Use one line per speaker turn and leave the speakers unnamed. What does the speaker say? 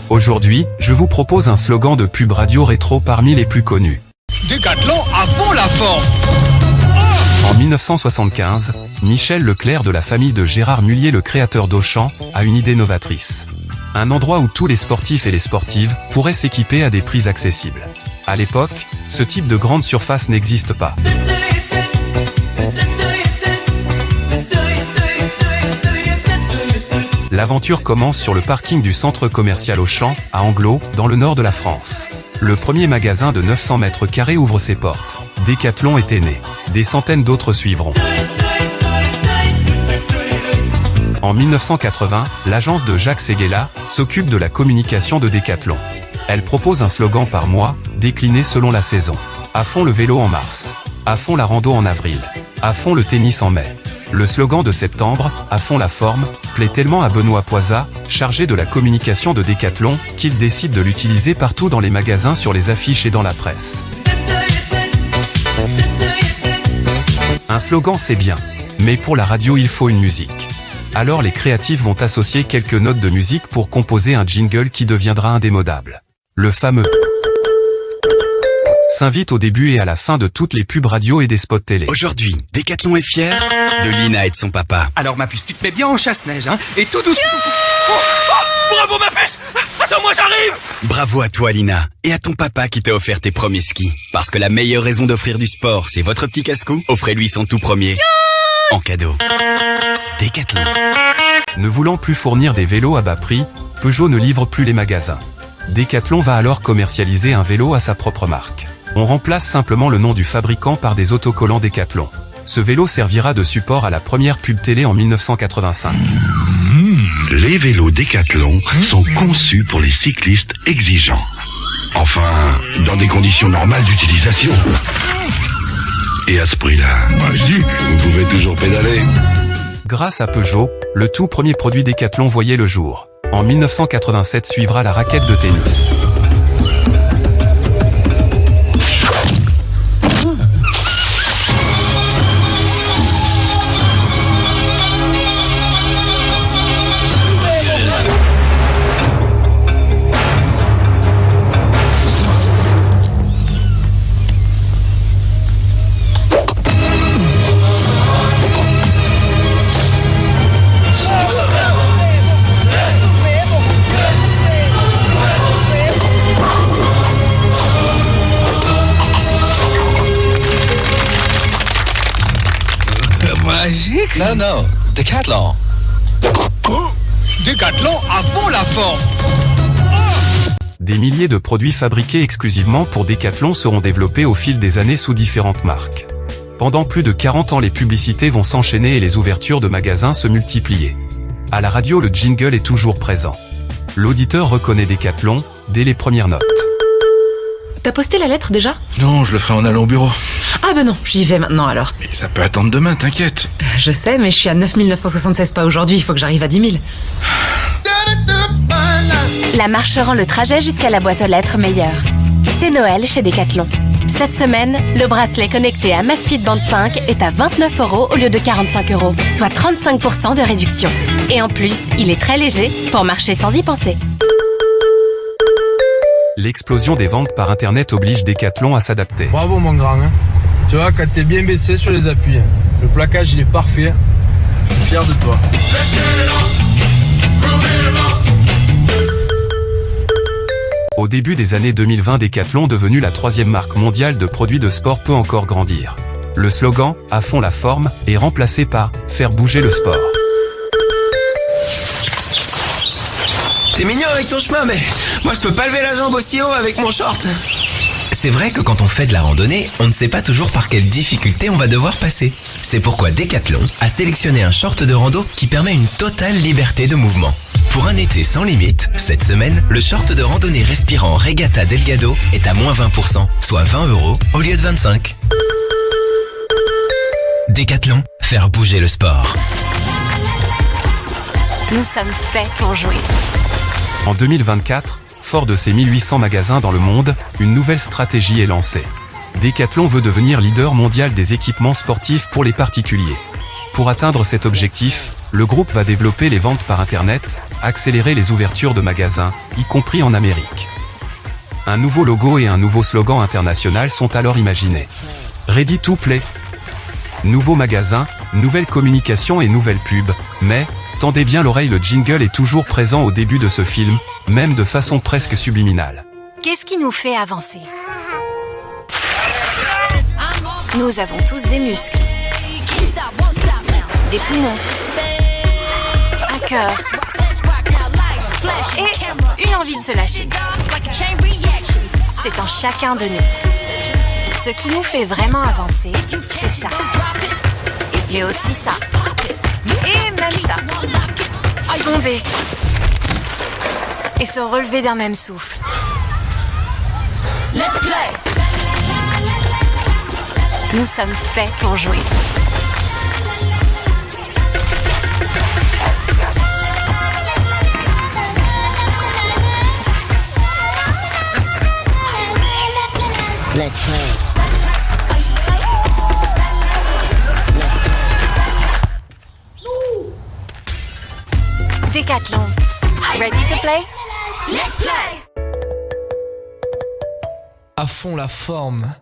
Aujourd'hui, je vous propose un slogan de pub radio rétro parmi les plus connus.
Décathlon à fond la forme.
En 1975, Michel Leclerc de la famille de Gérard Mullier, le créateur d'Auchan, a une idée novatrice. Un endroit où tous les sportifs et les sportives pourraient s'équiper à des prix accessibles. À l'époque, ce type de grande surface n'existe pas. L'aventure commence sur le parking du centre commercial Auchan, à Anglo, dans le nord de la France. Le premier magasin de 900 mètres carrés ouvre ses portes. Décathlon était né. Des centaines d'autres suivront. En 1980, l'agence de Jacques Séguéla s'occupe de la communication de Décathlon. Elle propose un slogan par mois, décliné selon la saison. À fond le vélo en mars. À fond la rando en avril. À fond le tennis en mai. Le slogan de septembre, à fond la forme, plaît tellement à Benoît Poisat, chargé de la communication de Décathlon, qu'il décide de l'utiliser partout dans les magasins, sur les affiches et dans la presse. Un slogan c'est bien, mais pour la radio il faut une musique. Alors les créatifs vont associer quelques notes de musique pour composer un jingle qui deviendra indémodable. Le fameux s'invite au début et à la fin de toutes les pubs radio et des spots télé.
Aujourd'hui, Décathlon est fier de Lina et de son papa.
Alors ma puce, tu te mets bien en chasse-neige, hein, et tout doucement. Bravo ma puce. Attends, moi j'arrive.
Bravo à toi Lina, et à ton papa qui t'a offert tes premiers skis. Parce que la meilleure raison d'offrir du sport, c'est votre petit casse-cou. Offrez-lui son tout premier en cadeau. Décathlon.
Ne voulant plus fournir des vélos à bas prix, Peugeot ne livre plus les magasins. Décathlon va alors commercialiser un vélo à sa propre marque. On remplace simplement le nom du fabricant par des autocollants Décathlon. Ce vélo servira de support à la première pub télé en 1985.
Les vélos Décathlon sont conçus pour les cyclistes exigeants. Enfin, dans des conditions normales d'utilisation. Et à ce prix-là, vous pouvez toujours pédaler.
Grâce à Peugeot, le tout premier produit Décathlon voyait le jour. En 1987 suivra la raquette de tennis.
Magique.
Non, Décathlon.
Décathlon à fond la forme.
Des milliers de produits fabriqués exclusivement pour Décathlon seront développés au fil des années sous différentes marques. Pendant plus de 40 ans, les publicités vont s'enchaîner et les ouvertures de magasins se multiplier. À la radio, le jingle est toujours présent. L'auditeur reconnaît Décathlon dès les premières notes.
T'as posté la lettre déjà?
Non, je le ferai en allant au bureau.
Ah ben non, j'y vais maintenant alors.
Mais ça peut attendre demain, t'inquiète.
Je sais, mais je suis à 9976 pas aujourd'hui, il faut que j'arrive à 10 000.
La marche rend le trajet jusqu'à la boîte aux lettres meilleur. C'est Noël chez Décathlon. Cette semaine, le bracelet connecté Amazfit Band 5 est à 29 € au lieu de 45 €, soit 35% de réduction. Et en plus, il est très léger pour marcher sans y penser.
L'explosion des ventes par internet oblige Décathlon à s'adapter.
Bravo mon grand, hein. Tu vois, quand t'es bien baissé sur les appuis, le plaquage il est parfait. Je suis fier de toi.
Au début des années 2020, Décathlon, devenu la 3e marque mondiale de produits de sport, peut encore grandir. Le slogan « À fond la forme » est remplacé par « Faire bouger le sport ».
T'es mignon avec ton chemin, mais moi je peux pas lever la jambe aussi haut avec mon short.
C'est vrai que quand on fait de la randonnée, on ne sait pas toujours par quelle difficulté on va devoir passer. C'est pourquoi Décathlon a sélectionné un short de rando qui permet une totale liberté de mouvement. Pour un été sans limite, cette semaine, le short de randonnée respirant Regatta Delgado est à moins 20%, soit 20 € au lieu de 25. Décathlon, faire bouger le sport.
Nous sommes faits pour jouer.
En 2024, fort de ses 1800 magasins dans le monde, une nouvelle stratégie est lancée. Décathlon veut devenir leader mondial des équipements sportifs pour les particuliers. Pour atteindre cet objectif, le groupe va développer les ventes par Internet, accélérer les ouvertures de magasins, y compris en Amérique. Un nouveau logo et un nouveau slogan international sont alors imaginés. Ready to play. Nouveau magasin, nouvelle communication et nouvelle pub, mais, tendez bien l'oreille, le jingle est toujours présent au début de ce film, même de façon presque subliminale.
Qu'est-ce qui nous fait avancer? Nous avons tous des muscles, des poumons, un cœur et une envie de se lâcher. C'est en chacun de nous. Ce qui nous fait vraiment avancer, c'est ça. Mais aussi ça. Et même ça. Tomber. Et se relever d'un même souffle. Let's play. Nous sommes faits pour jouer.
Let's play.
Décathlon. Ready to play? Let's play.
À fond la forme.